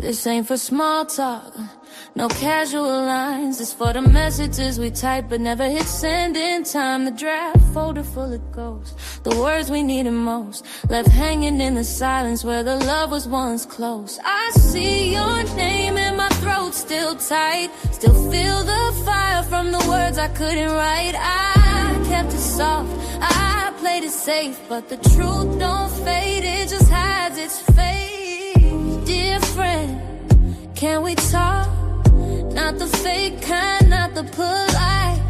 This ain't for small talk, no casual lines. It's for the messages we type but never hit send in time. The draft folder full of ghosts, the words we needed most, left hanging in the silence where the love was once close. I see your name in my throat still tight, still feel the fire from the words I couldn't write. I kept it soft, I played it safe, but the truth don't fade, it just hides its face. Dear friend, can we talk? Not the fake kind, not the polite,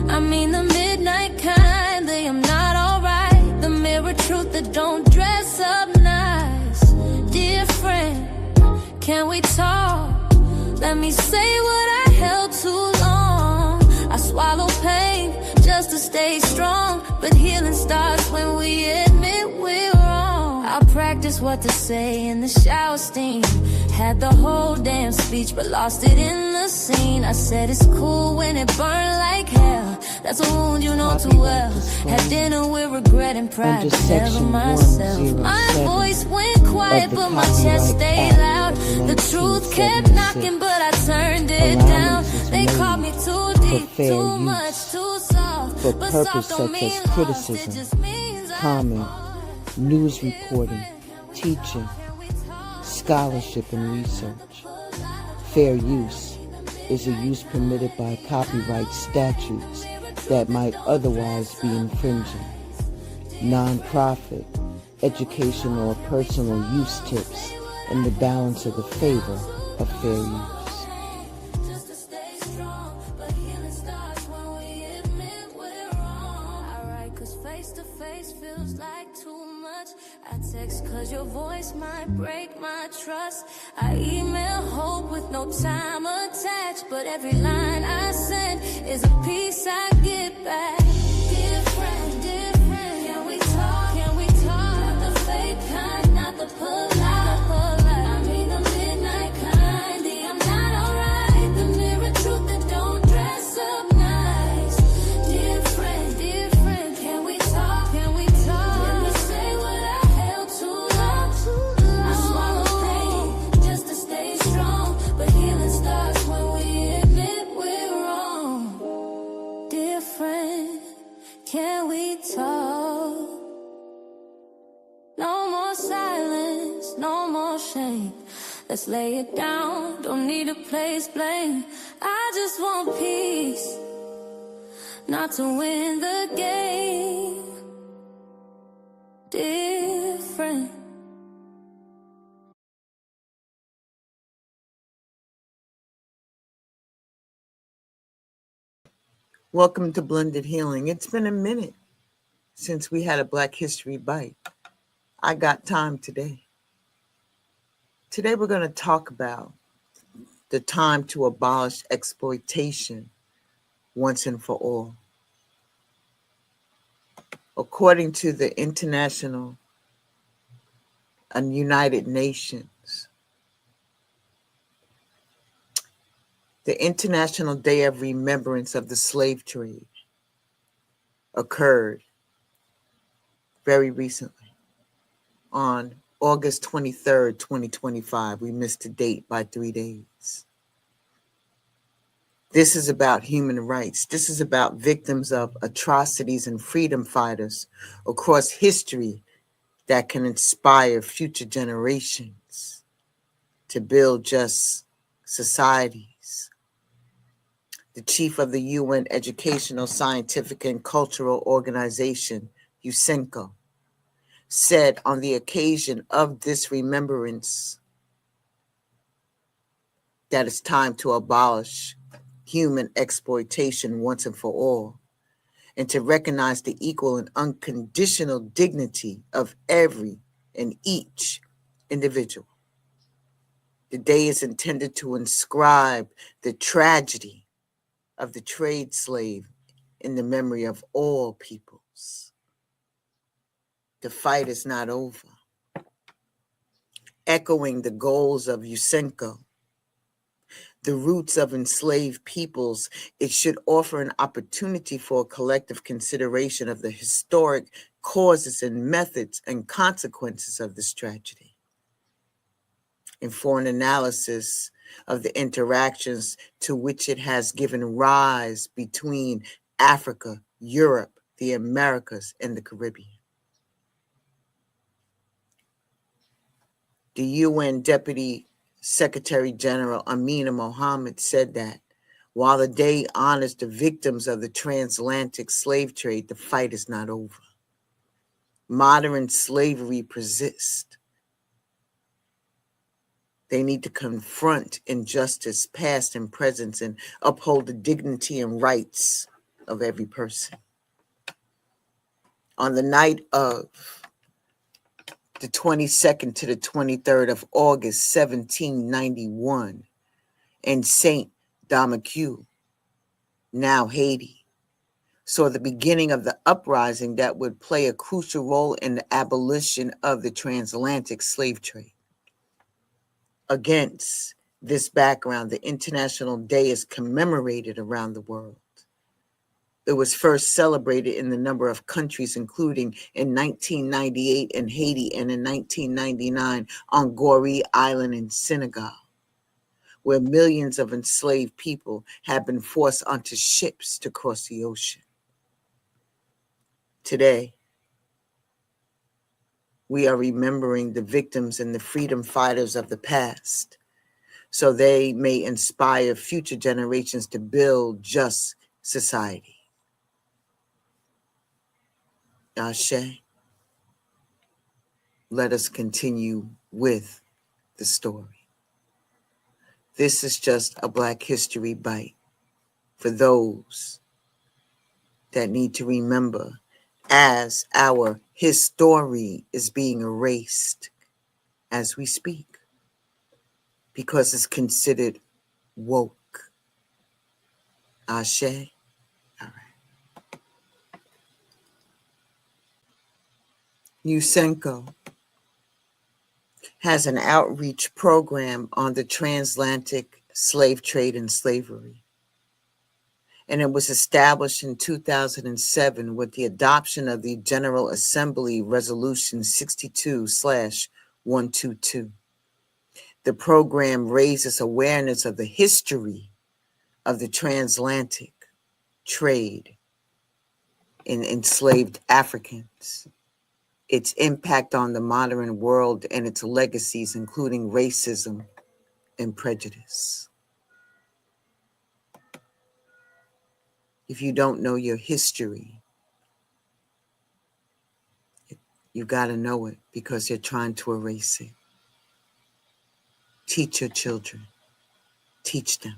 I mean the midnight kind, the I'm not alright, the mirror truth that don't dress up nice. Dear friend, can we talk? Let me say what I held too long. I swallow pain just to stay strong, but healing starts when we admit we're wrong. I practice what to say in the shower steam, had the whole damn speech but lost it in the scene. I said it's cool when it burned like hell, that's a wound you know too well. Had dinner with regret and pride, but never myself. My voice went quiet but my chest stayed loud. The truth kept knocking but I turned it down. They called me too deep, too much, too soft, for but purpose soft don't such mean as criticism, comment, news reporting, teaching, scholarship and research. Fair use is a use permitted by copyright statutes that might otherwise be infringing. Non-profit, educational or personal use tips in the balance of the favor of fair use. I text cause your voice might break my trust. I email hope with no time attached, but every line I send is a piece I get back. Dear friend, can we talk? Can we talk? Not the fake kind, not the polite, I mean the midnight kind, the I'm not alright, the mirror truth that don't dress up nice. Dear friend, can we talk? Can we talk? Let me say what I held too long. I swallow pain just to stay strong, but healing starts when we admit we're wrong. Dear friend, can we talk? No more silence, no more shame. Let's lay it down, don't need to place blame. I just want peace, not to win the game. Dear friend. Welcome to Blended Healing. It's been a minute since we had a Black History Bite. I got time today. Today we're going to talk about the time to abolish exploitation once and for all. According to the International and United Nations, the International Day of Remembrance of the Slave Trade occurred very recently on August 23rd, 2025. We missed the date by 3 days. This is about human rights. This is about victims of atrocities and freedom fighters across history that can inspire future generations to build just societies. The chief of the UN Educational, Scientific, and Cultural Organization, USENCO, said on the occasion of this remembrance that it's time to abolish human exploitation once and for all, and to recognize the equal and unconditional dignity of every and each individual. The day is intended to inscribe the tragedy of the trade slave in the memory of all peoples. The fight is not over. Echoing the goals of USENCO, the roots of enslaved peoples, it should offer an opportunity for a collective consideration of the historic causes and methods and consequences of this tragedy. and for an analysis of the interactions to which it has given rise between Africa, Europe, the Americas, and the Caribbean. The UN Deputy Secretary General Amina Mohammed said that while the day honors the victims of the transatlantic slave trade, the fight is not over. Modern slavery persists. They need to confront injustice, past and present, and uphold the dignity and rights of every person. On the night of the 22nd to the 23rd of August, 1791, in Saint Domingue, now Haiti, saw the beginning of the uprising that would play a crucial role in the abolition of the transatlantic slave trade. Against this background, the International Day is commemorated around the world. It was first celebrated in a number of countries, including in 1998 in Haiti and in 1999 on Gorée Island in Senegal, where millions of enslaved people have been forced onto ships to cross the ocean. Today, we are remembering the victims and the freedom fighters of the past, so they may inspire future generations to build just society. Ashe, let us continue with the story. This is just a Black History Bite for those that need to remember as our history is being erased as we speak because it's considered woke. Ashe? All right. Yusenko has an outreach program on the transatlantic slave trade and slavery. And it was established in 2007 with the adoption of the General Assembly Resolution 62/122. The program raises awareness of the history of the transatlantic trade in enslaved Africans, its impact on the modern world, and its legacies, including racism and prejudice. If you don't know your history, you got to know it because you're trying to erase it. Teach your children. Teach them.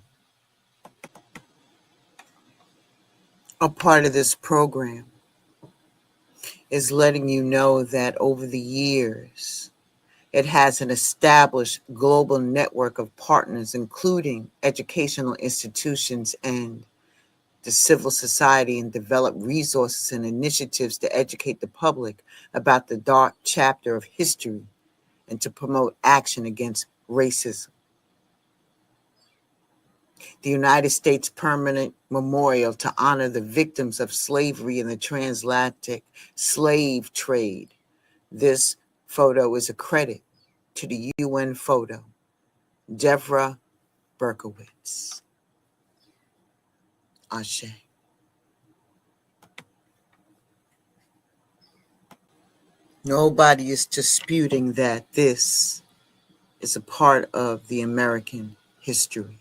A part of this program is letting you know that over the years, it has an established global network of partners, including educational institutions and the civil society, and develop resources and initiatives to educate the public about the dark chapter of history and to promote action against racism. The United States Permanent Memorial to honor the victims of slavery in the transatlantic slave trade. This photo is a credit to the UN photo, Deborah Berkowitz. Ashe. Nobody is disputing that this is a part of the American history.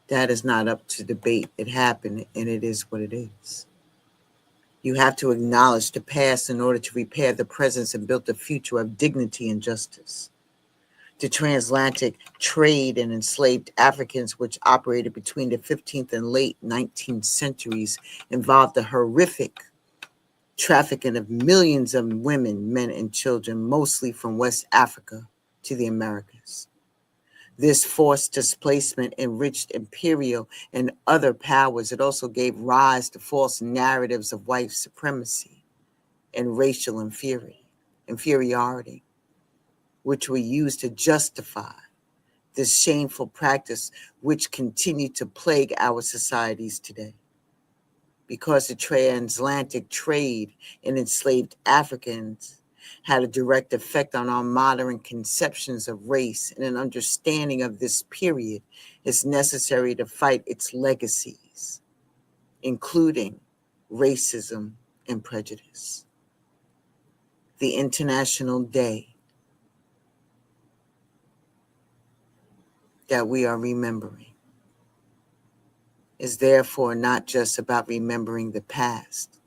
That is not up to debate. It happened, and it is what it is. You have to acknowledge the past in order to repair the present and build a future of dignity and justice. The transatlantic trade in enslaved Africans, which operated between the 15th and late 19th centuries, involved the horrific trafficking of millions of women, men, and children, mostly from West Africa to the Americas. This forced displacement enriched imperial and other powers. It also gave rise to false narratives of white supremacy and racial inferiority, which were used to justify this shameful practice, which continued to plague our societies today. Because the transatlantic trade in enslaved Africans had a direct effect on our modern conceptions of race, and an understanding of this period is necessary to fight its legacies, including racism and prejudice. The International Day that we are remembering is therefore not just about remembering the past.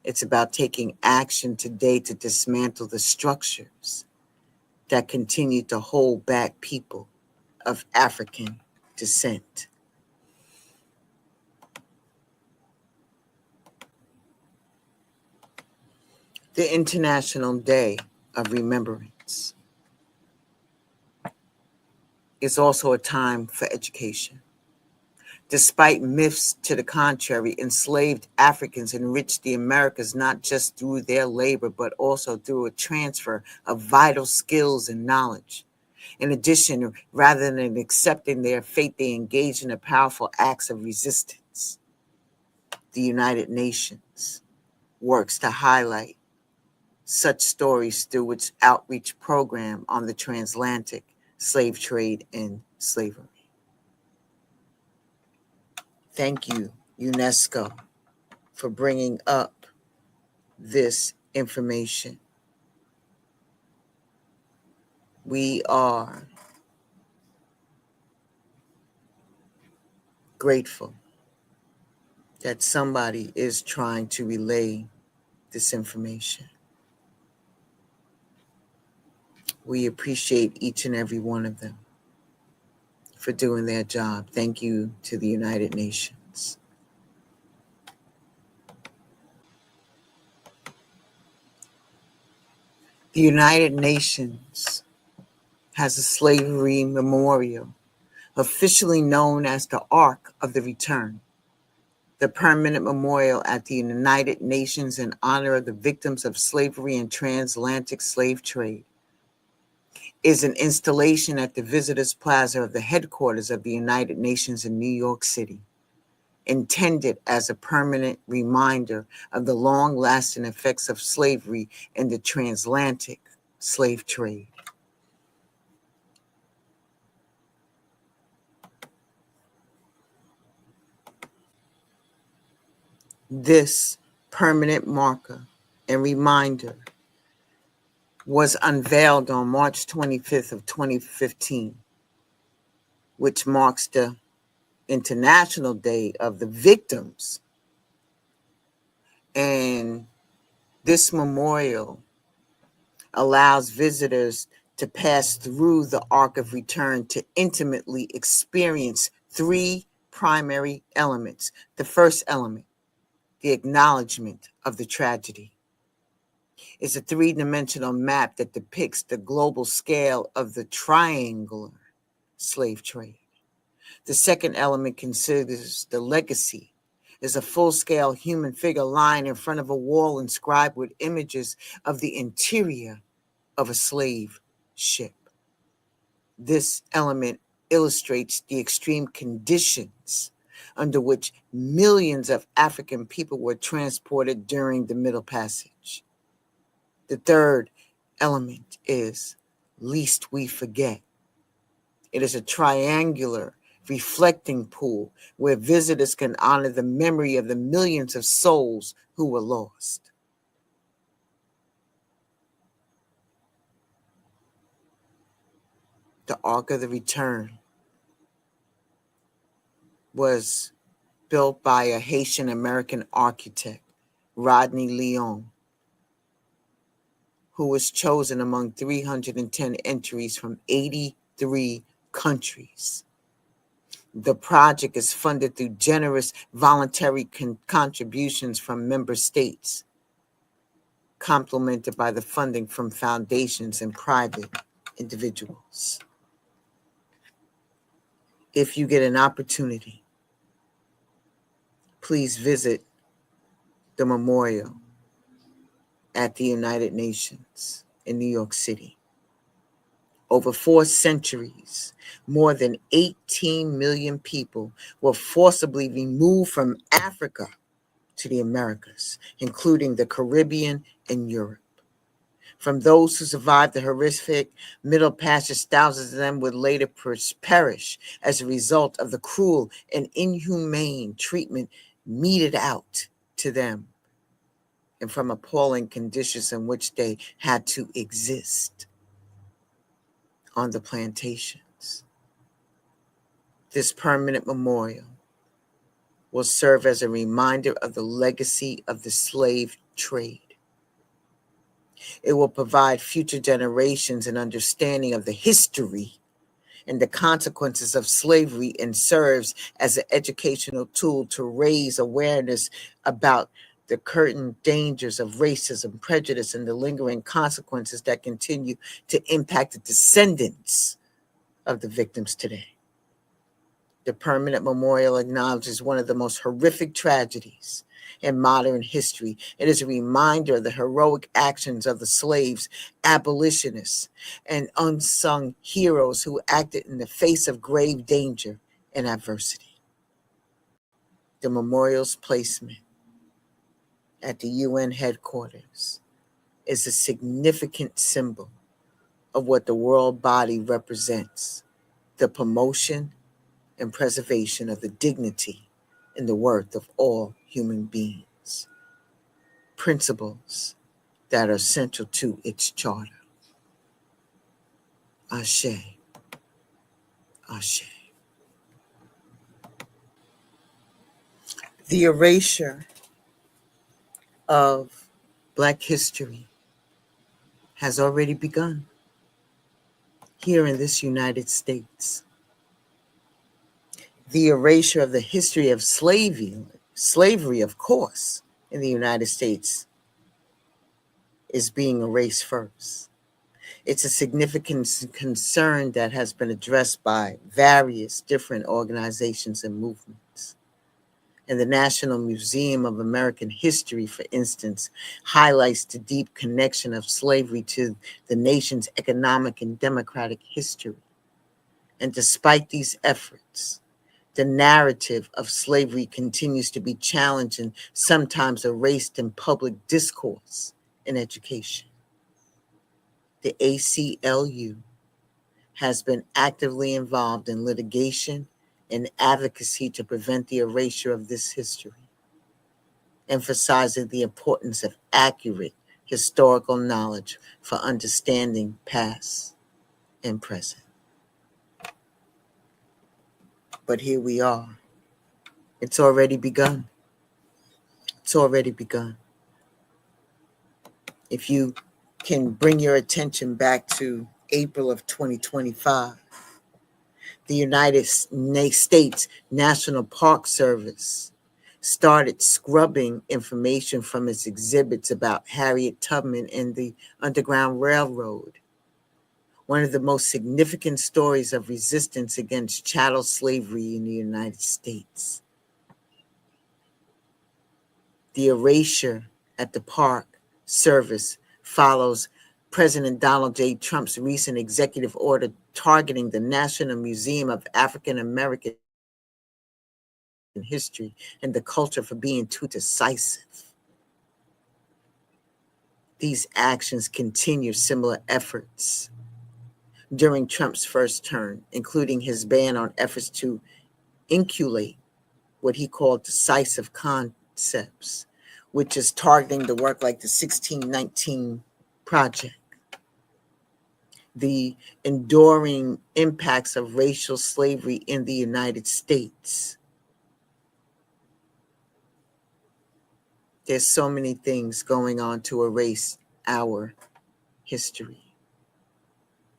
It's about taking action today to dismantle the structures that continue to hold back people of African descent. The International Day of Remembrance is also a time for education. Despite myths to the contrary, enslaved Africans enriched the Americas not just through their labor, but also through a transfer of vital skills and knowledge. In addition, rather than accepting their fate, they engaged in powerful acts of resistance. The United Nations works to highlight such stories through its outreach program on the transatlantic slave trade and slavery. Thank you, UNESCO, for bringing up this information. We are grateful that somebody is trying to relay this information. We appreciate each and every one of them for doing their job. Thank you to the United Nations. The United Nations has a slavery memorial, officially known as the Ark of the Return, the permanent memorial at the United Nations in honor of the victims of slavery and transatlantic slave trade. Is an installation at the Visitors Plaza of the headquarters of the United Nations in New York City, intended as a permanent reminder of the long-lasting effects of slavery and the transatlantic slave trade. This permanent marker and reminder was unveiled on March 25th of 2015, which marks the International Day of the Victims. And this memorial allows visitors to pass through the Ark of Return to intimately experience three primary elements. The first element, the acknowledgement of the tragedy, is a three-dimensional map that depicts the global scale of the triangular slave trade. The second element considers the legacy, is a full-scale human figure lying in front of a wall inscribed with images of the interior of a slave ship. This element illustrates the extreme conditions under which millions of African people were transported during the Middle Passage. The third element is Least We Forget. It is a triangular reflecting pool where visitors can honor the memory of the millions of souls who were lost. The Ark of the Return was built by a Haitian American architect, Rodney Leon, who was chosen among 310 entries from 83 countries. The project is funded through generous voluntary contributions from member states, complemented by the funding from foundations and private individuals. If you get an opportunity, please visit the memorial at the United Nations in New York City. Over 4 centuries, more than 18 million people were forcibly removed from Africa to the Americas, including the Caribbean and Europe. From those who survived the horrific Middle Passage, thousands of them would later perish as a result of the cruel and inhumane treatment meted out to them, and from appalling conditions in which they had to exist on the plantations. This permanent memorial will serve as a reminder of the legacy of the slave trade. It will provide future generations an understanding of the history and the consequences of slavery, and serves as an educational tool to raise awareness about the current dangers of racism, prejudice, and the lingering consequences that continue to impact the descendants of the victims today. The permanent memorial acknowledges one of the most horrific tragedies in modern history. It is a reminder of the heroic actions of the slaves, abolitionists, and unsung heroes who acted in the face of grave danger and adversity. The memorial's placement at the UN headquarters is a significant symbol of what the world body represents: the promotion and preservation of the dignity and the worth of all human beings, principles that are central to its charter. Ashe, Ashe. The erasure of Black history has already begun here in this United States. The erasure of the history of slavery, of course, in the United States is being erased first. It's a significant concern that has been addressed by various different organizations and movements. And the National Museum of American History, for instance, highlights the deep connection of slavery to the nation's economic and democratic history. And despite these efforts, the narrative of slavery continues to be challenged and sometimes erased in public discourse and education. The ACLU has been actively involved in litigation and advocacy to prevent the erasure of this history, emphasizing the importance of accurate historical knowledge for understanding past and present. But here we are. It's already begun. It's already begun. If you can bring your attention back to April of 2025, the United States National Park Service started scrubbing information from its exhibits about Harriet Tubman and the Underground Railroad, one of the most significant stories of resistance against chattel slavery in the United States. The erasure at the Park Service follows President Donald J. Trump's recent executive order targeting the National Museum of African American History and the culture for being too decisive. These actions continue similar efforts during Trump's first term, including his ban on efforts to inculcate what he called decisive concepts, which is targeting the work like the 1619 Project, the enduring impacts of racial slavery in the United States. There's so many things going on to erase our history.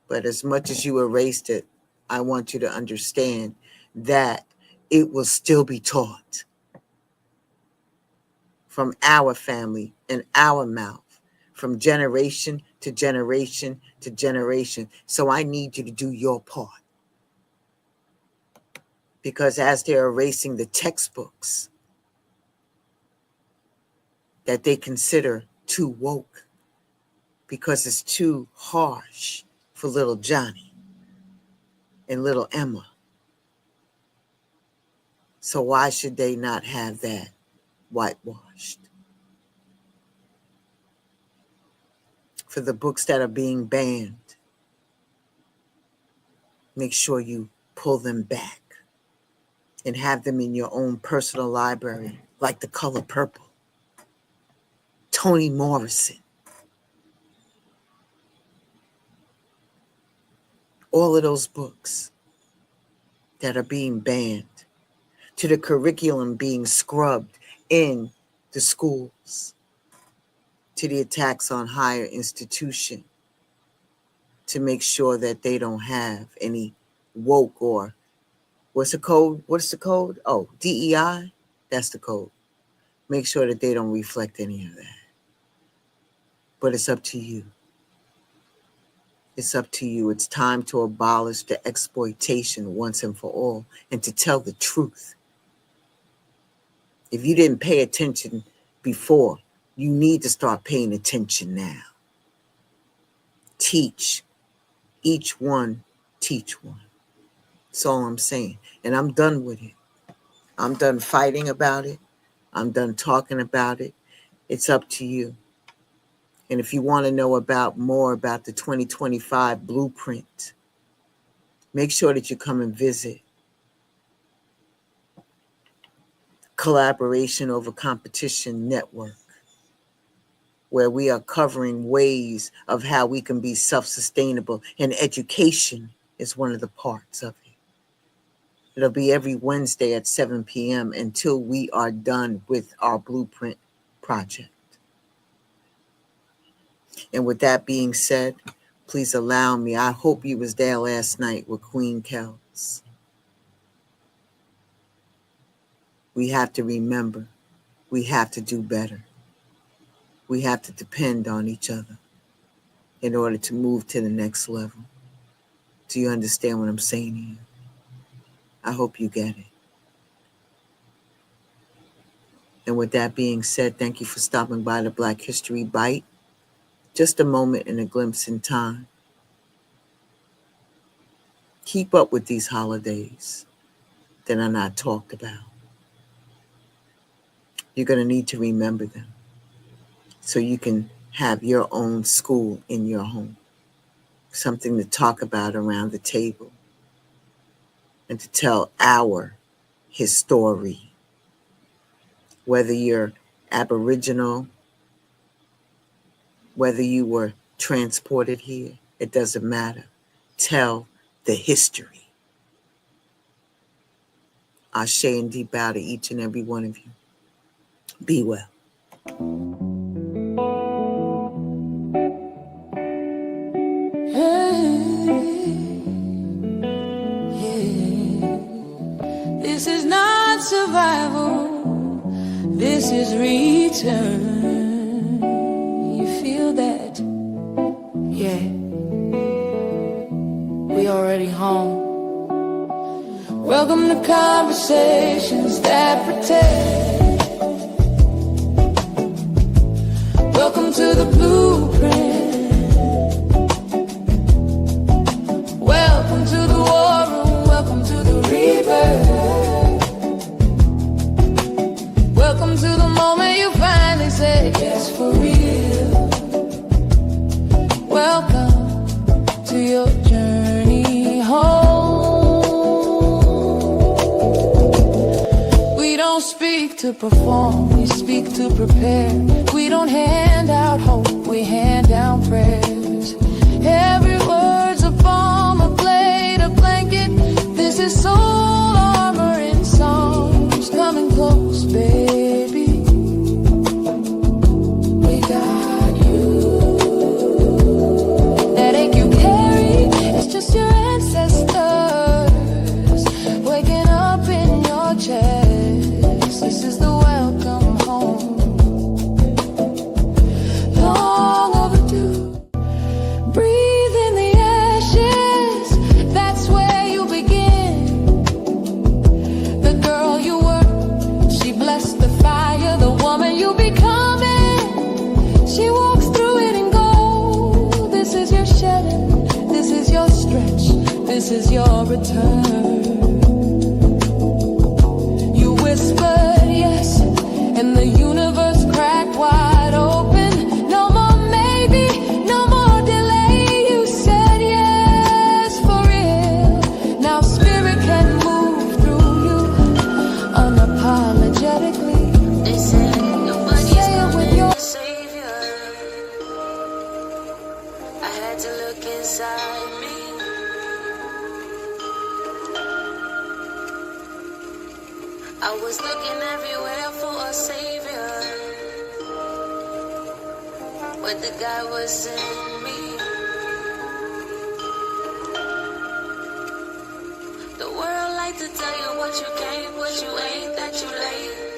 But as much as you erased it, I want you to understand that it will still be taught from our family and our mouth, from generation to generation to generation. So I need you to do your part. Because as they're erasing the textbooks that they consider too woke, because it's too harsh for little Johnny and little Emma. So why should they not have that whitewashed? for the books that are being banned. Make sure you pull them back and have them in your own personal library, like The Color Purple, Toni Morrison. All of those books that are being banned, to the curriculum being scrubbed in the schools, to the attacks on higher institution, to make sure that they don't have any woke or what's the code? What's the code? Oh, DEI? That's the code. Make sure that they don't reflect any of that. But it's up to you. It's up to you. It's time to abolish the exploitation once and for all and to tell the truth. If you didn't pay attention before, you need to start paying attention now. Teach. Each one, teach one. That's all I'm saying. And I'm done with it. I'm done fighting about it. I'm done talking about it. It's up to you. And if you want to know more about the 2025 blueprint, make sure that you come and visit Collaboration Over Competition Network, where we are covering ways of how we can be self-sustainable, and education is one of the parts of it. It'll be every Wednesday at 7 p.m. until we are done with our blueprint project. And with that being said, please allow me, I hope you was there last night with Queen Kells. We have to remember, we have to do better. We have to depend on each other in order to move to the next level. Do you understand what I'm saying to you? I hope you get it. And with that being said, thank you for stopping by the Black History Bite. Just a moment and a glimpse in time. Keep up with these holidays that are not talked about. You're going to need to remember them so you can have your own school in your home. Something to talk about around the table and to tell our history. Whether you're Aboriginal, whether you were transported here, it doesn't matter. Tell the history. Ashe and deep bow to each and every one of you. Be well. This is not survival. This is return. You feel that? Yeah. We already home. Welcome to conversations that protect. Welcome to the blueprint. Welcome to the war room. Welcome to the rebirth. Welcome to the moment you finally say yes for real. Welcome to your journey home. We don't speak to perform, we speak to prepare. We don't hand out hope, we hand down prayers. Every word's a bomb, a blade, a blanket. This is soul armor in songs. Coming close, baby. We got you. That ache you carry, it's just your ancestors waking up in your chest. This is the welcome home. Long overdue. Breathe in the ashes, that's where you begin. The girl you were, she blessed the fire. The woman you becoming, she walks through it in gold. This is your shedding, this is your stretch, this is your return. You whispered yes, and the universe cracked wide open. No more maybe, no more I was looking everywhere for a savior, but the guy was in me. The world like to tell you what you can't, what you ain't, that you late.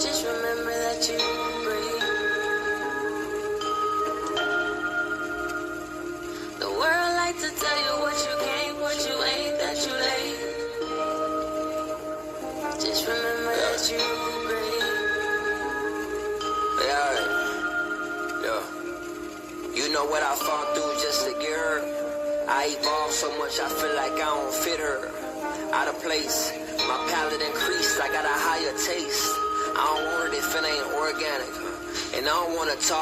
Just remember that you breathe. The world like to tell you what you can't, what you ain't, that you late. Just remember that you breathe. Yeah. You know what I fought through just to get her? I evolved so much I feel like I don't fit her. Out of place, my palate increased, I got a higher taste. I don't want it if it ain't organic, and I don't want to talk